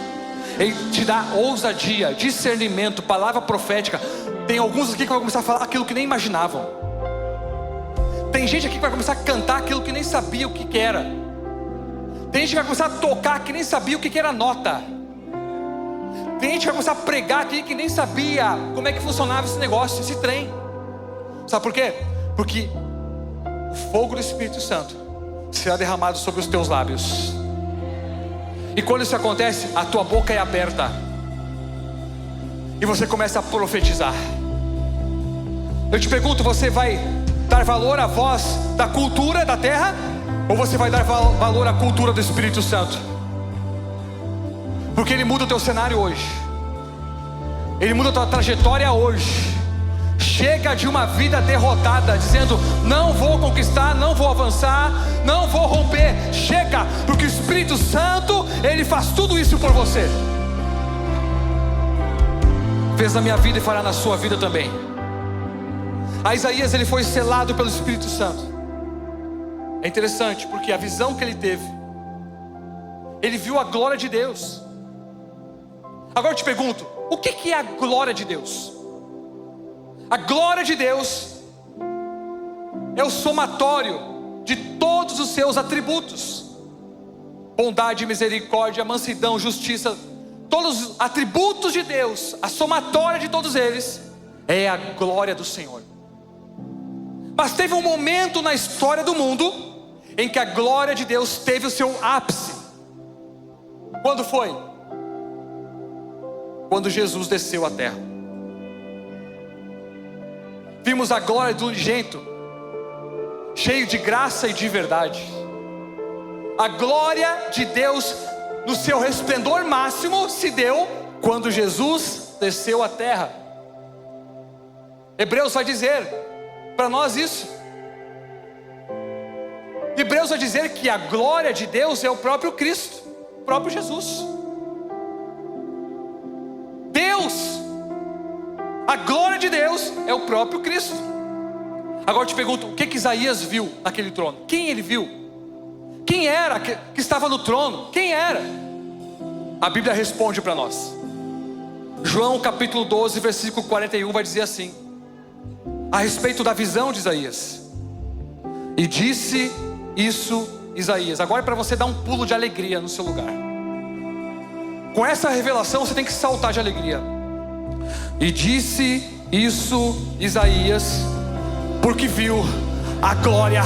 ele te dá ousadia, discernimento, palavra profética. Tem alguns aqui que vão começar a falar aquilo que nem imaginavam. Tem gente aqui que vai começar a cantar aquilo que nem sabia o que era. Tem gente que vai começar a tocar que nem sabia o que era nota. Tem gente que vai começar a pregar aqui que nem sabia como é que funcionava esse negócio, esse trem. Sabe por quê? Porque o fogo do Espírito Santo será derramado sobre os teus lábios. E quando isso acontece, a tua boca é aberta e você começa a profetizar. Eu te pergunto, você vai dar valor à voz da cultura da terra, ou você vai dar valor à cultura do Espírito Santo? Porque ele muda o teu cenário hoje, ele muda a tua trajetória hoje. Chega de uma vida derrotada, dizendo: não vou conquistar, não vou avançar, não vou romper. Chega, porque o Espírito Santo, ele faz tudo isso por você. Fez na minha vida e fará na sua vida também. A Isaías, ele foi selado pelo Espírito Santo. É interessante, porque a visão que ele teve, ele viu a glória de Deus. Agora eu te pergunto, o que é a glória de Deus? A glória de Deus é o somatório de todos os seus atributos: bondade, misericórdia, mansidão, justiça. Todos os atributos de Deus, a somatória de todos eles é a glória do Senhor. Mas teve um momento na história do mundo em que a glória de Deus teve o seu ápice. Quando foi? Quando Jesus desceu à terra. Vimos a glória do unigênito, cheio de graça e de verdade. A glória de Deus no seu resplendor máximo se deu quando Jesus desceu à terra. Hebreus vai dizer para nós isso. Hebreus vai dizer que a glória de Deus é o próprio Cristo, o próprio Jesus. A glória de Deus é o próprio Cristo. Agora eu te pergunto, o que Isaías viu naquele trono? Quem ele viu? Quem era que estava no trono? Quem era? A Bíblia responde para nós. João capítulo 12, versículo 41 vai dizer assim, a respeito da visão de Isaías. E disse isso Isaías. Agora é para você dar um pulo de alegria no seu lugar. Com essa revelação você tem que saltar de alegria. E disse isso Isaías, porque viu a glória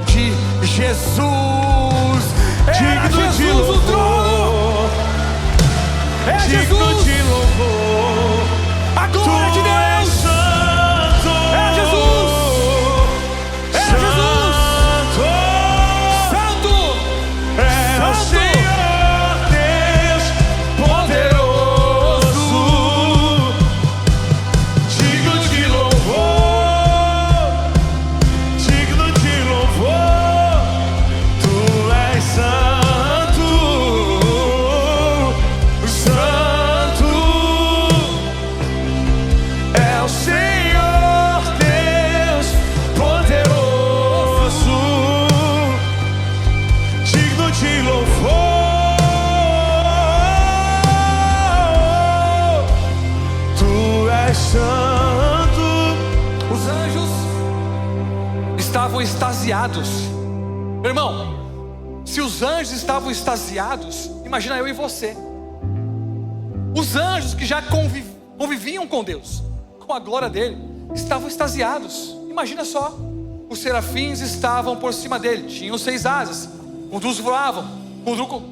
de Jesus. Era Jesus o trono. É Jesus de louvor. A glória de Deus. É Jesus. É Jesus. Santo. É o Senhor Deus poderoso, digno de louvor, digno de louvor. Tu és santo, santo. É o Senhor Deus poderoso, digno de louvor. Tu és santo. Os anjos estavam extasiados. Meu irmão, se os anjos estavam extasiados, imagina eu e você. Os anjos que já conviviam com Deus, com a glória dele, estavam extasiados. Imagina só, os serafins estavam por cima dele, tinham 6 asas, com 2 voavam,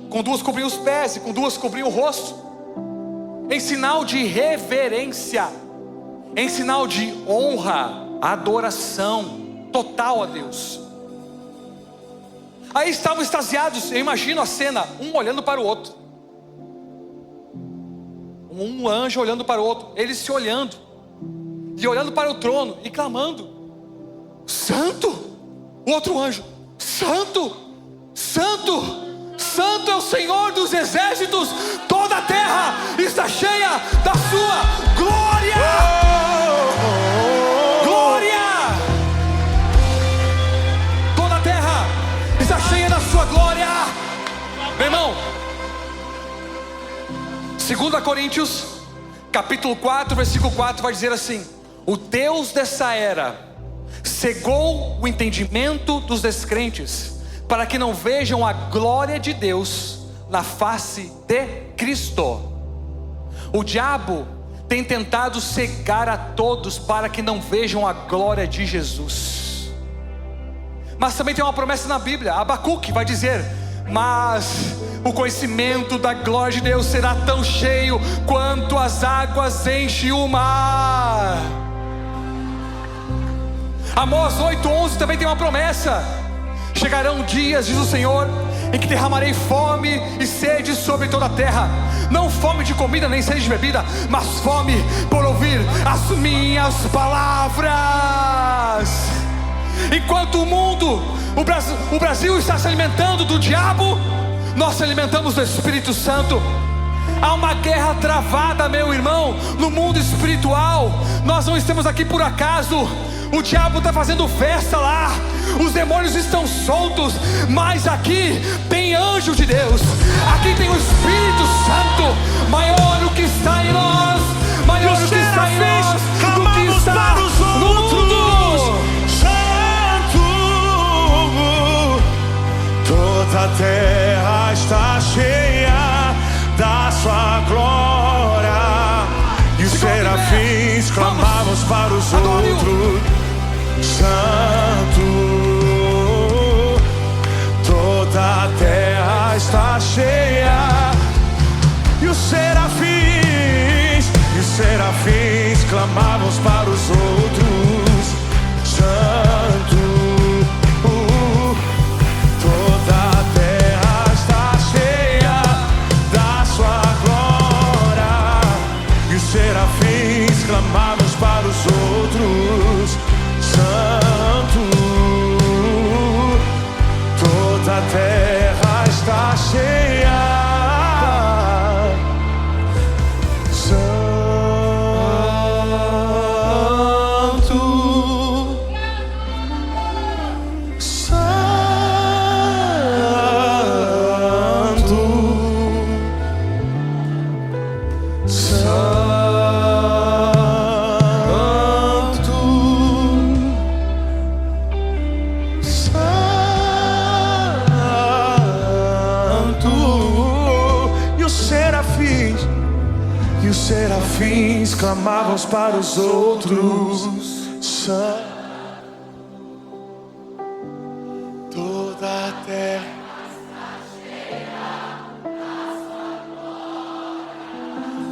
com 2 cobriam os pés e com 2 cobriam o rosto, em sinal de reverência, em sinal de honra, adoração total a Deus. Aí estavam extasiados, eu imagino a cena, um olhando para o outro, um anjo olhando para o outro, eles se olhando, e olhando para o trono, e clamando, santo. O outro anjo, santo, santo, santo é o Senhor dos exércitos, toda a terra está cheia da sua glória. Glória. Toda a terra está cheia da sua glória. Meu irmão, 2 Coríntios capítulo 4, versículo 4 vai dizer assim: o Deus dessa era cegou o entendimento dos descrentes, para que não vejam a glória de Deus na face de Cristo. O diabo tem tentado cegar a todos para que não vejam a glória de Jesus. Mas também tem uma promessa na Bíblia, Abacuque vai dizer: mas o conhecimento da glória de Deus será tão cheio quanto as águas enchem o mar. Amós 8:11 também tem uma promessa: chegarão dias, diz o Senhor, em que derramarei fome e sede sobre toda a terra, não fome de comida nem sede de bebida, mas fome por ouvir as minhas palavras. Enquanto o mundo, o Brasil está se alimentando do diabo, nós se alimentamos do Espírito Santo. Há uma guerra travada, meu irmão, no mundo espiritual. Nós não estamos aqui por acaso. O diabo está fazendo festa lá, os demônios estão soltos, mas aqui tem anjo de Deus, aqui tem o Espírito Santo, maior o que está em nós, maior o que está em nós, do que está no mundo. Santo, toda a terra está cheia da sua glória, e os serafins clamavam para os outros: Santo, toda a terra está cheia, e os serafins clamavam para os outros: Santo, toda a terra está cheia da sua glória, e os serafins clamavam para os outros: Santo, toda a terra está cheia. Santo. clamávamos para os outros. Toda a terra.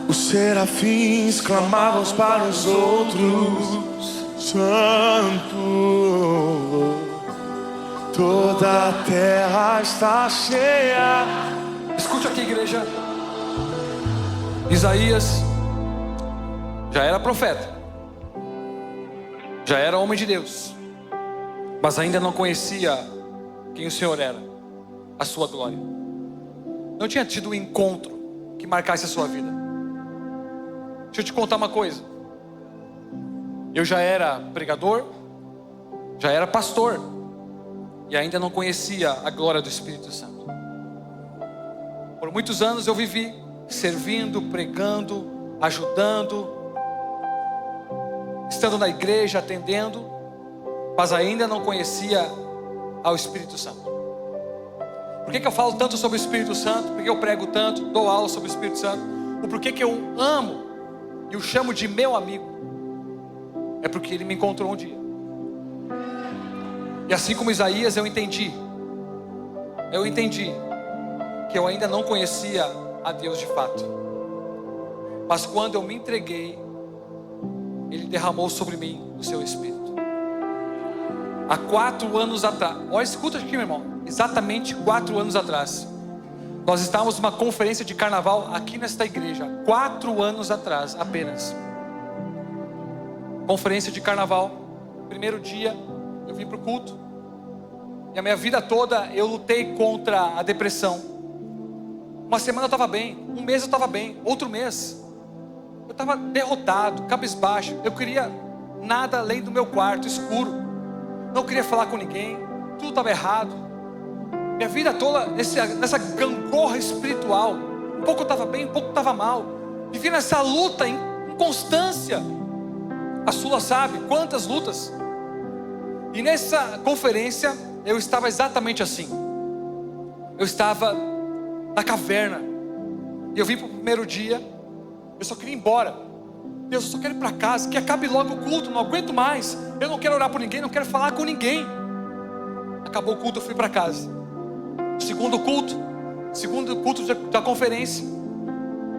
Os serafins clamavam para os outros. Santo. Toda a terra está cheia. Escute aqui, igreja. Isaías já era profeta, já era homem de Deus, mas ainda não conhecia quem o Senhor era, a sua glória. Não tinha tido um encontro que marcasse a sua vida. Deixa eu te contar uma coisa. Eu já era pregador, já era pastor, e ainda não conhecia a glória do Espírito Santo. Por muitos anos eu vivi servindo, pregando, ajudando, estando na igreja, atendendo, mas ainda não conhecia ao Espírito Santo. Por que eu falo tanto sobre o Espírito Santo? Por que eu prego tanto, dou aula sobre o Espírito Santo? O porquê que eu amo e o chamo de meu amigo? É porque ele me encontrou um dia. E assim como Isaías, eu entendi que eu ainda não conhecia a Deus de fato, mas quando eu me entreguei, Ele derramou sobre mim o seu Espírito. Há 4 anos atrás, olha, escuta aqui, meu irmão, exatamente 4 anos atrás, nós estávamos numa conferência de carnaval aqui nesta igreja. 4 anos atrás apenas. Conferência de carnaval. Primeiro dia eu vim para o culto, e a minha vida toda eu lutei contra a depressão. Uma semana eu estava bem, um mês eu estava bem, outro mês eu estava derrotado, cabisbaixo. Eu queria nada além do meu quarto escuro, não queria falar com ninguém, tudo estava errado. Minha vida toda nessa gangorra espiritual. Um pouco eu estava bem, um pouco eu estava mal. Vivia nessa luta em constância. A Sula sabe quantas lutas. E nessa conferência eu estava exatamente assim. Eu estava na caverna, e eu vim para o primeiro dia. Eu só queria ir embora. Deus, eu só quero ir para casa, que acabe logo o culto, não aguento mais. Eu não quero orar por ninguém, não quero falar com ninguém. Acabou o culto, eu fui para casa. Segundo culto da conferência,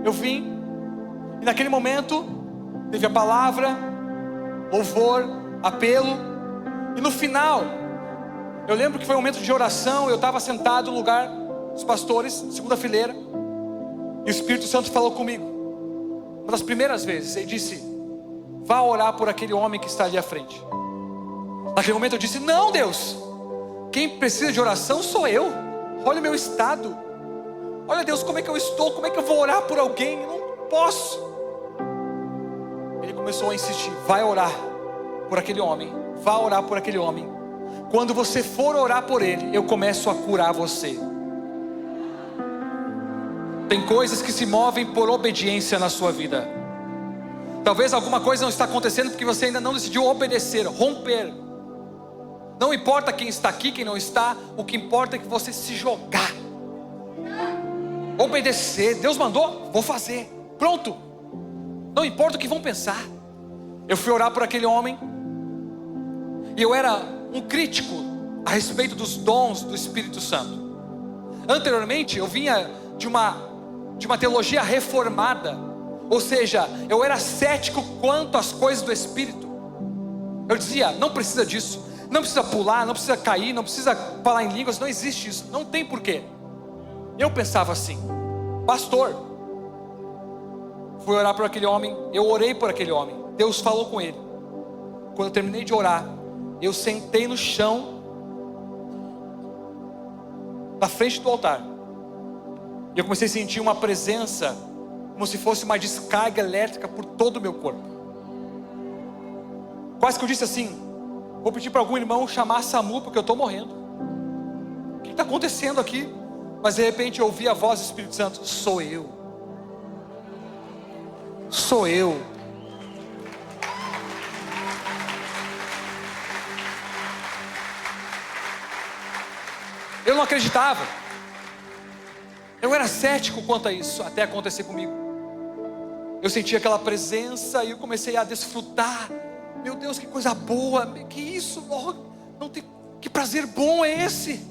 eu vim, e naquele momento teve a palavra, louvor, apelo, e no final eu lembro que foi um momento de oração. Eu estava sentado no lugar dos pastores, segunda fileira, e o Espírito Santo falou comigo, uma das primeiras vezes. Ele disse: vá orar por aquele homem que está ali à frente. Naquele momento eu disse: não, Deus, quem precisa de oração sou eu. Olha o meu estado, olha, Deus, como é que eu estou, como é que eu vou orar por alguém? Eu não posso. Ele começou a insistir: vai orar por aquele homem, vá orar por aquele homem. Quando você for orar por ele, eu começo a curar você. Tem coisas que se movem por obediência na sua vida. Talvez alguma coisa não está acontecendo porque você ainda não decidiu obedecer, romper. Não importa quem está aqui, quem não está, o que importa é que você se jogar, obedecer. Deus mandou, vou fazer, pronto. Não importa o que vão pensar. Eu fui orar por aquele homem, e eu era um crítico a respeito dos dons do Espírito Santo. Anteriormente eu vinha de uma teologia reformada, ou seja, eu era cético quanto às coisas do Espírito. Eu dizia: não precisa disso, não precisa pular, não precisa cair, não precisa falar em línguas, não existe isso, não tem porquê. Eu pensava assim, pastor. Fui orar por aquele homem, eu orei por aquele homem, Deus falou com ele. Quando eu terminei de orar, eu sentei no chão, na frente do altar, e eu comecei a sentir uma presença, como se fosse uma descarga elétrica por todo o meu corpo. Quase que eu disse assim: vou pedir para algum irmão chamar a SAMU, porque eu estou morrendo. O que está acontecendo aqui? Mas de repente eu ouvi a voz do Espírito Santo: sou eu. Sou eu. Eu não acreditava. Eu era cético quanto a isso, até acontecer comigo. eu senti aquela presença e eu comecei a desfrutar. Meu Deus, que coisa boa, que isso, não tem, que prazer bom é esse?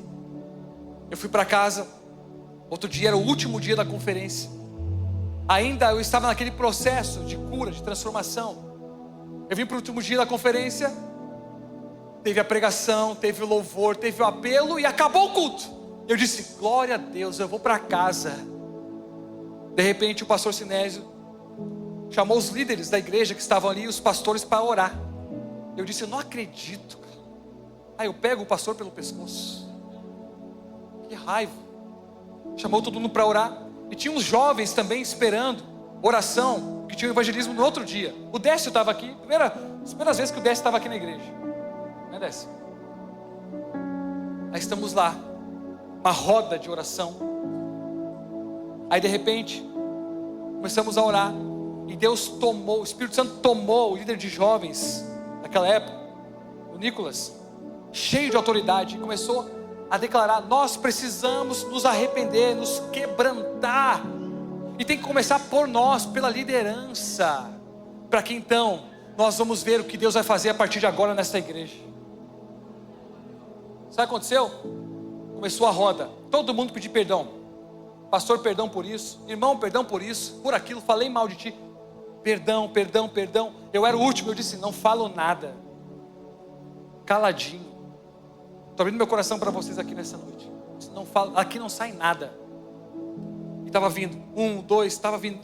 Eu fui para casa, outro dia era o último dia da conferência. Ainda eu estava naquele processo de cura, de transformação. Eu vim para o último dia da conferência, teve a pregação, teve o louvor, teve o apelo e acabou o culto. Eu disse, glória a Deus, eu vou para casa. De repente o pastor Sinésio chamou os líderes da igreja que estavam ali, os pastores, para orar. Eu disse, eu não acredito. Aí eu pego o pastor pelo pescoço. Que raiva. Chamou todo mundo para orar. E tinha uns jovens também esperando oração, que tinha o evangelismo no outro dia. O Décio estava aqui, as primeiras vezes que o Décio estava aqui na igreja. Não é, Décio? Aí estamos lá, uma roda de oração. Aí de repente começamos a orar. E Deus tomou, o Espírito Santo tomou o líder de jovens daquela época, o Nicolas, cheio de autoridade, e começou a declarar, nós precisamos nos arrepender, nos quebrantar, e tem que começar por nós, pela liderança, para que então nós vamos ver o que Deus vai fazer a partir de agora nesta igreja. Sabe o que aconteceu? Começou a roda, todo mundo pediu perdão. Pastor, perdão por isso. Irmão, perdão por isso, por aquilo, falei mal de ti. Perdão, perdão, perdão. Eu era o último, eu disse, não falo nada. Caladinho. Estou abrindo meu coração para vocês aqui nessa noite. Não falo, aqui não sai nada. E estava vindo, 1, 2, estava vindo.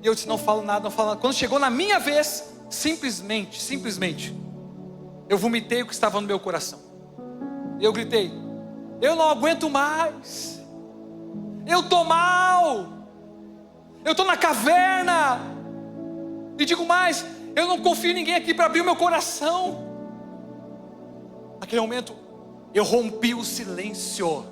E eu disse, não falo nada, não falo nada. Quando chegou na minha vez, simplesmente, eu vomitei o que estava no meu coração. E eu gritei, eu não aguento mais. Eu estou mal. Eu estou na caverna. E digo mais, eu não confio em ninguém aqui para abrir o meu coração. Naquele momento, eu rompi o silêncio.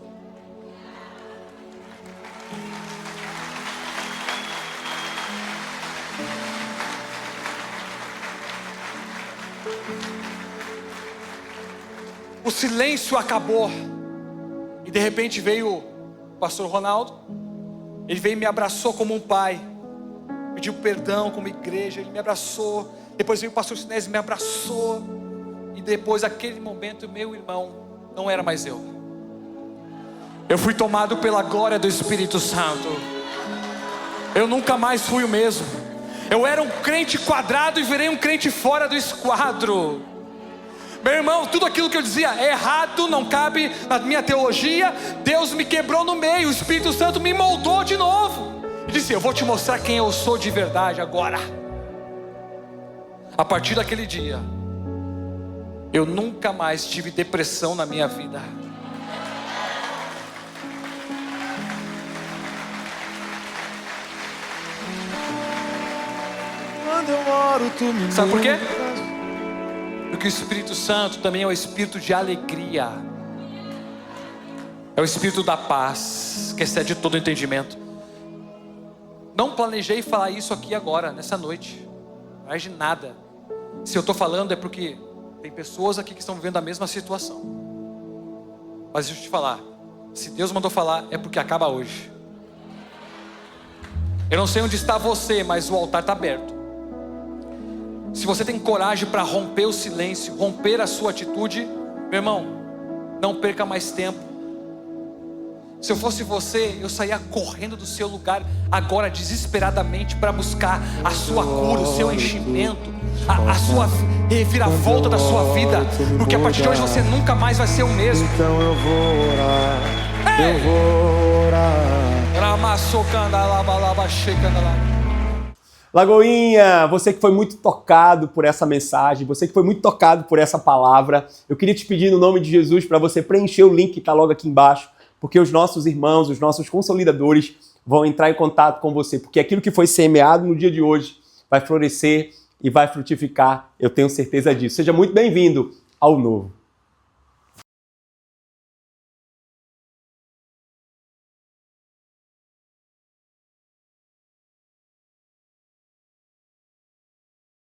O silêncio acabou. E de repente veio o pastor Ronaldo. Ele veio e me abraçou como um pai. Pediu perdão como igreja. Ele me abraçou. Depois veio o pastor Sinésio e me abraçou. E depois daquele momento, meu irmão, não era mais eu. Eu fui tomado pela glória do Espírito Santo. Eu nunca mais fui o mesmo. Eu era um crente quadrado e virei um crente fora do esquadro. Meu irmão, tudo aquilo que eu dizia é errado, não cabe na minha teologia. Deus me quebrou no meio, o Espírito Santo me moldou de novo. E disse, eu vou te mostrar quem eu sou de verdade agora. A partir daquele dia, eu nunca mais tive depressão na minha vida. Quando eu oro, tu me Sabe por quê? Porque o Espírito Santo também é o Espírito de alegria. É o Espírito da paz, que excede todo entendimento. Não planejei falar isso aqui agora, nessa noite. Não é de nada. Se eu estou falando é porque tem pessoas aqui que estão vivendo a mesma situação. Mas deixa eu te falar, se Deus mandou falar, é porque acaba hoje. Eu não sei onde está você, mas o altar está aberto. Se você tem coragem para romper o silêncio, romper a sua atitude, meu irmão, não perca mais tempo. Se eu fosse você, eu saía correndo do seu lugar agora desesperadamente para buscar a sua cura, o seu enchimento, a sua reviravolta da sua vida, porque a partir de hoje você nunca mais vai ser o mesmo. Então eu vou orar. Ei! Eu vou orar. Lagoinha, você que foi muito tocado por essa mensagem, você que foi muito tocado por essa palavra, eu queria te pedir no nome de Jesus para você preencher o link que está logo aqui embaixo, porque os nossos irmãos, os nossos consolidadores vão entrar em contato com você, porque aquilo que foi semeado no dia de hoje vai florescer e vai frutificar, eu tenho certeza disso. Seja muito bem-vindo ao novo.